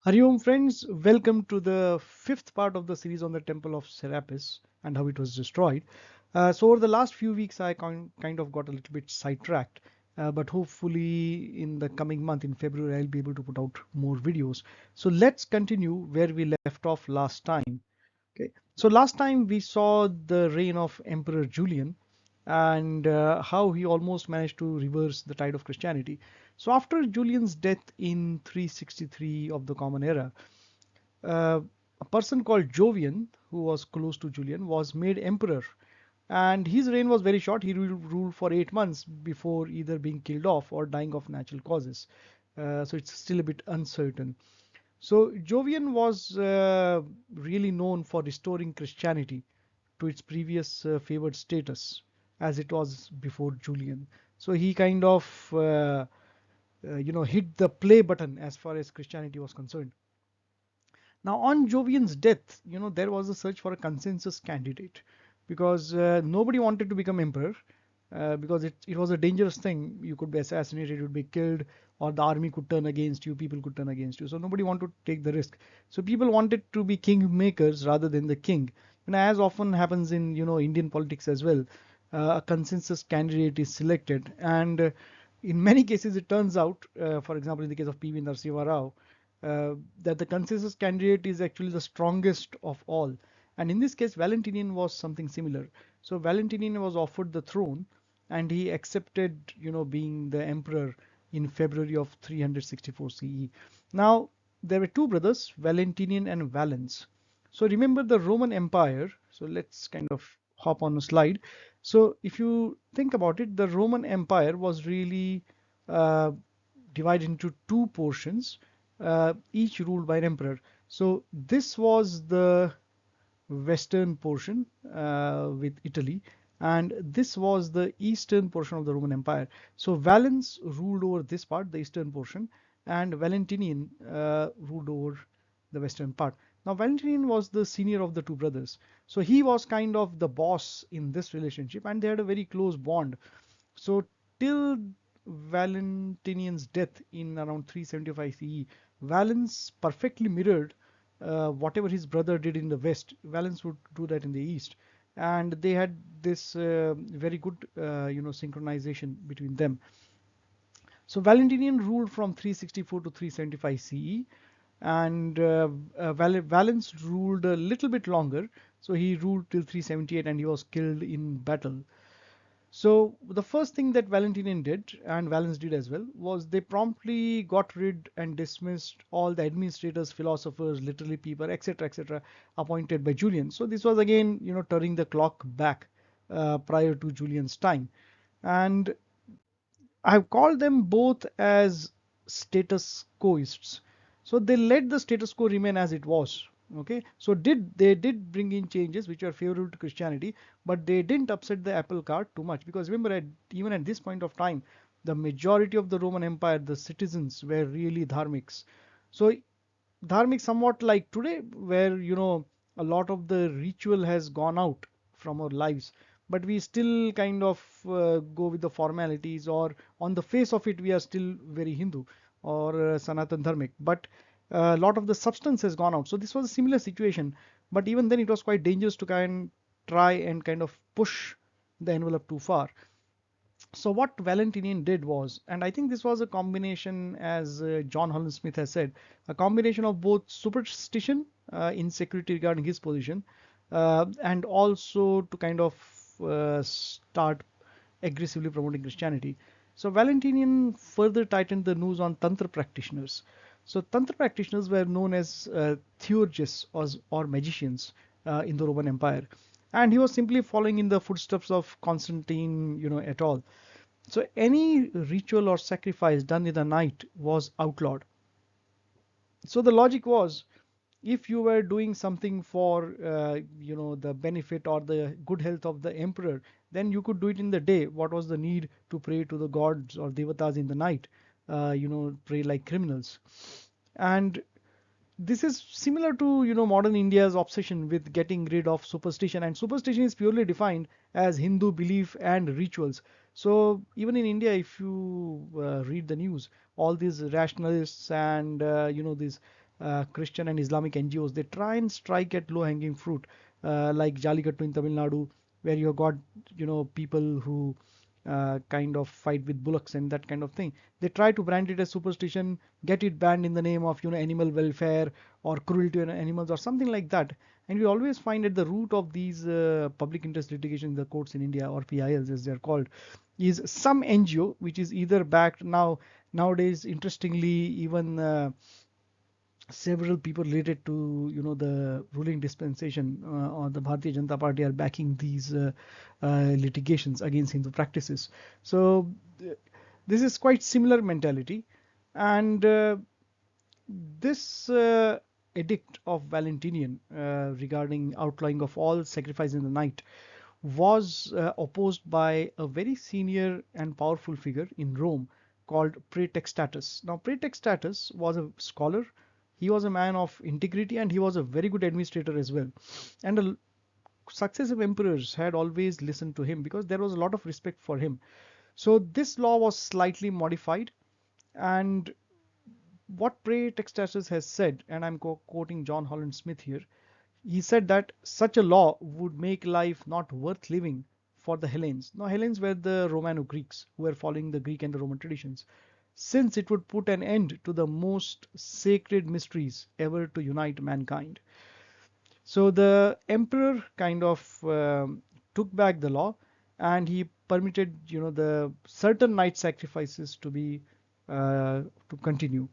Hari Om friends, welcome to the fifth part of the series on the temple of Serapis and how it was destroyed. So over the last few weeks I kind of got a little bit sidetracked, but hopefully in the coming month in February I'll be able to put out more videos. So let's continue where we left off last time. Okay, so last time we saw the reign of Emperor Julian and how he almost managed to reverse the tide of Christianity. So after Julian's death in 363 of the Common Era, uh, a person called Jovian, who was close to Julian, was made emperor. And his reign was very short. He ruled for 8 months before either being killed off or dying of natural causes. So it's still a bit uncertain. So Jovian was really known for restoring Christianity to its previous favored status as it was before Julian. So he kind of hit the play button as far as Christianity was concerned. Now, on Jovian's death, there was a search for a consensus candidate because nobody wanted to become emperor because it was a dangerous thing. You could be assassinated, you would be killed, or the army could turn against you, people could turn against you. So nobody wanted to take the risk. So people wanted to be kingmakers rather than the king. And as often happens in Indian politics as well, a consensus candidate is selected, and in many cases it turns out, for example, in the case of P.V. Narasimha Rao, that the consensus candidate is actually the strongest of all. And in this case, Valentinian was something similar. So Valentinian was offered the throne, and he accepted, being the emperor in February of 364 CE. Now, there were two brothers, Valentinian and Valens. So remember the Roman Empire. So let's kind of hop on a slide. So if you think about it, the Roman Empire was really uh, divided into two portions, each ruled by an emperor. So this was the western portion with Italy, and this was the eastern portion of the Roman Empire. So Valens ruled over this part, the eastern portion, and Valentinian ruled over the western part. Now Valentinian was the senior of the two brothers, so he was kind of the boss in this relationship, and they had a very close bond. So till Valentinian's death in around 375 CE, Valens perfectly mirrored whatever his brother did in the west. Valens would do that in the east, and they had this very good synchronization between them. So Valentinian ruled from 364 to 375 CE, and Valens ruled a little bit longer. So he ruled till 378, and he was killed in battle. So the first thing that Valentinian did, and Valens did as well, was they promptly got rid and dismissed all the administrators, philosophers, literary people, etc., appointed by Julian. So this was again, turning the clock back prior to Julian's time. And I've called them both as status quoists. So they let the status quo remain as it was. Okay, so they did bring in changes which are favorable to Christianity, but they didn't upset the apple cart too much, because remember, even at this point of time, the majority of the Roman Empire, the citizens, were really dharmics. So dharmic somewhat like today, where a lot of the ritual has gone out from our lives, but we still kind of go with the formalities, or on the face of it we are still very Hindu or Sanatana Dharmic, but a lot of the substance has gone out. So this was a similar situation, but even then it was quite dangerous to try and kind of push the envelope too far. So what Valentinian did was, and I think this was a combination, as John Holland Smith has said, a combination of both superstition, insecurity regarding his position, and also to kind of start aggressively promoting Christianity. So Valentinian further tightened the noose on Tantra practitioners. So Tantra practitioners were known as theurgists, or magicians in the Roman Empire, and he was simply following in the footsteps of Constantine, et al. So any ritual or sacrifice done in the night was outlawed. So the logic was, if you were doing something for the benefit or the good health of the emperor, then you could do it in the day. What was the need to pray to the gods or devatas in the night? Pray like criminals. And this is similar to modern India's obsession with getting rid of superstition, and superstition is purely defined as Hindu belief and rituals. So even in India, if you read the news, all these rationalists and these Christian and Islamic NGOs, they try and strike at low-hanging fruit, like Jalikattu in Tamil Nadu, where you got people who kind of fight with bullocks and that kind of thing. They try to brand it as superstition, get it banned in the name of animal welfare or cruelty to animals or something like that. And we always find at the root of these public interest litigation in the courts in India, or PILs as they're called, is some NGO which is either backed nowadays. Interestingly, even several people related to the ruling dispensation or the Bharatiya Janata Party are backing these litigations against Hindu practices. So this is quite similar mentality, and this edict of Valentinian regarding outlawing of all sacrifice in the night was opposed by a very senior and powerful figure in Rome called Praetextatus. Now, Praetextatus was a scholar. He was a man of integrity, and he was a very good administrator as well. And successive emperors had always listened to him because there was a lot of respect for him. So this law was slightly modified, and what Praetextatus has said, and I'm quoting John Holland Smith here, he said that such a law would make life not worth living for the Hellenes. Now, Hellenes were the Romano-Greeks who were following the Greek and the Roman traditions, since it would put an end to the most sacred mysteries ever to unite mankind. So the emperor kind of took back the law, and he permitted the certain night sacrifices to be to continue.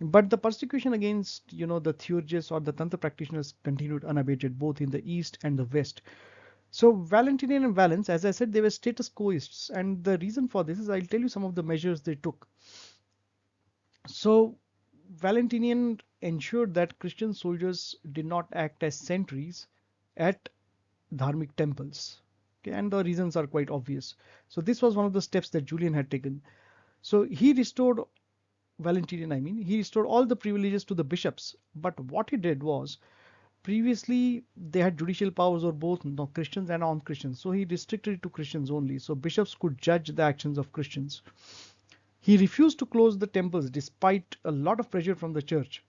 But the persecution against the theurgists or the tantra practitioners continued unabated both in the east and the west. So Valentinian and Valens, as I said, they were status quoists, and the reason for this is I'll tell you some of the measures they took. So Valentinian ensured that Christian soldiers did not act as sentries at dharmic temples. Okay, and the reasons are quite obvious. So this was one of the steps that Julian had taken. So he restored Valentinian, I mean, he restored all the privileges to the bishops. But what he did was, previously they had judicial powers over both Christians and non-Christians. So he restricted it to Christians only. So bishops could judge the actions of Christians. He refused to close the temples despite a lot of pressure from the church,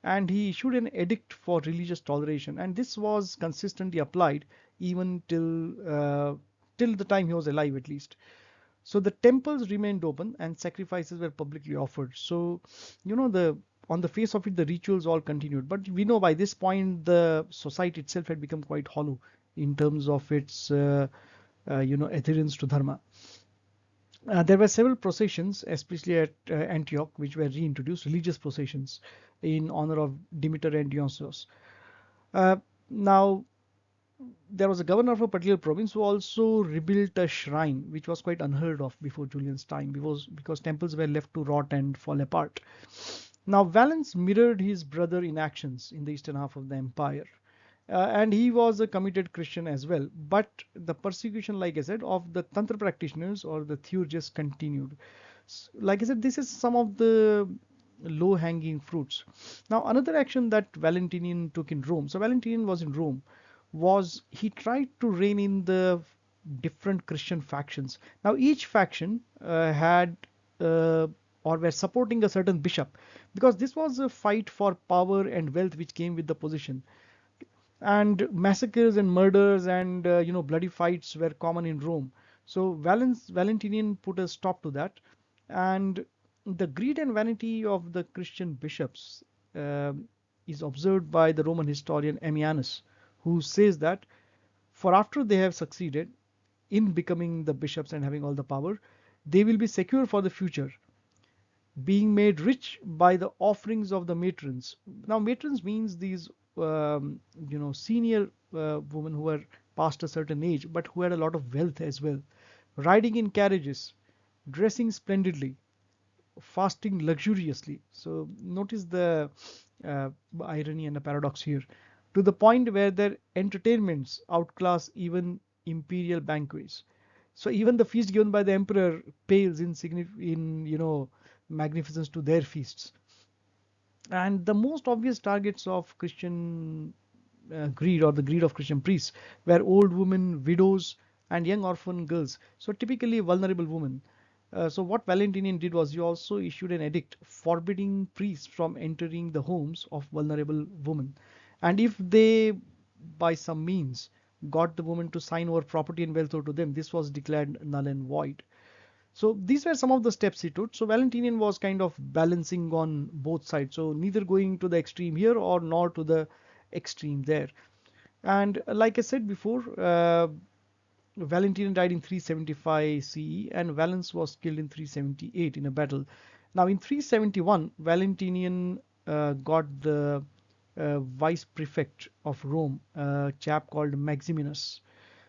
and he issued an edict for religious toleration, and this was consistently applied even till the time he was alive, at least. So the temples remained open and sacrifices were publicly offered. So the on the face of it, the rituals all continued, but we know by this point the society itself had become quite hollow in terms of its adherence to dharma. There were several processions, especially at Antioch, which were reintroduced, religious processions in honor of Demeter and Dionysos. Now, there was a governor of a particular province who also rebuilt a shrine, which was quite unheard of before Julian's time, because temples were left to rot and fall apart. Now, Valens mirrored his brother in actions in the eastern half of the empire. And he was a committed Christian as well. But the persecution, like I said, of the Tantra practitioners or the theurgists continued. Like I said, this is some of the low-hanging fruits. Now, another action that Valentinian took in Rome, so Valentinian was in Rome, was he tried to rein in the different Christian factions. Now, each faction had or were supporting a certain bishop, because this was a fight for power and wealth which came with the position, and massacres and murders and bloody fights were common in Rome. So Valentinian put a stop to that, and the greed and vanity of the Christian bishops uh, is observed by the Roman historian Ammianus, who says that for after they have succeeded in becoming the bishops and having all the power, they will be secure for the future, being made rich by the offerings of the matrons. Now, matrons means these, senior women who were past a certain age, but who had a lot of wealth as well, riding in carriages, dressing splendidly, fasting luxuriously. So, notice the irony and the paradox here, to the point where their entertainments outclass even imperial banquets. So even the feast given by the emperor pales in magnificence to their feasts. And the most obvious targets of Christian greed, or the greed of Christian priests, were old women, widows, and young orphan girls. So typically vulnerable women. So what Valentinian did was he also issued an edict forbidding priests from entering the homes of vulnerable women. And if they, by some means, got the woman to sign over property and wealth over to them, this was declared null and void. So these were some of the steps he took. So Valentinian was kind of balancing on both sides. So neither going to the extreme here or nor to the extreme there. And like I said before, Valentinian died in 375 CE and Valens was killed in 378 in a battle. Now in 371, Valentinian got the vice prefect of Rome, a chap called Maximinus.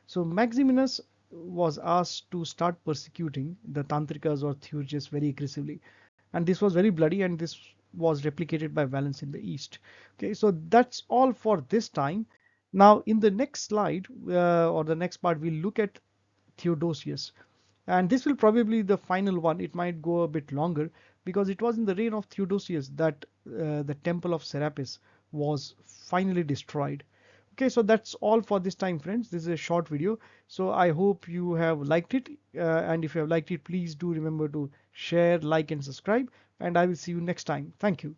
So Maximinus was asked to start persecuting the Tantrikas or Theurgists very aggressively. And this was very bloody, and this was replicated by Valens in the East. Okay, so that's all for this time. Now, in the next slide or the next part, we'll look at Theodosius. And this will probably be the final one. It might go a bit longer because it was in the reign of Theodosius that the temple of Serapis was finally destroyed. Okay, so that's all for this time, friends. This is a short video. So I hope you have liked it. And if you have liked it, please do remember to share, like, and subscribe. And I will see you next time. Thank you.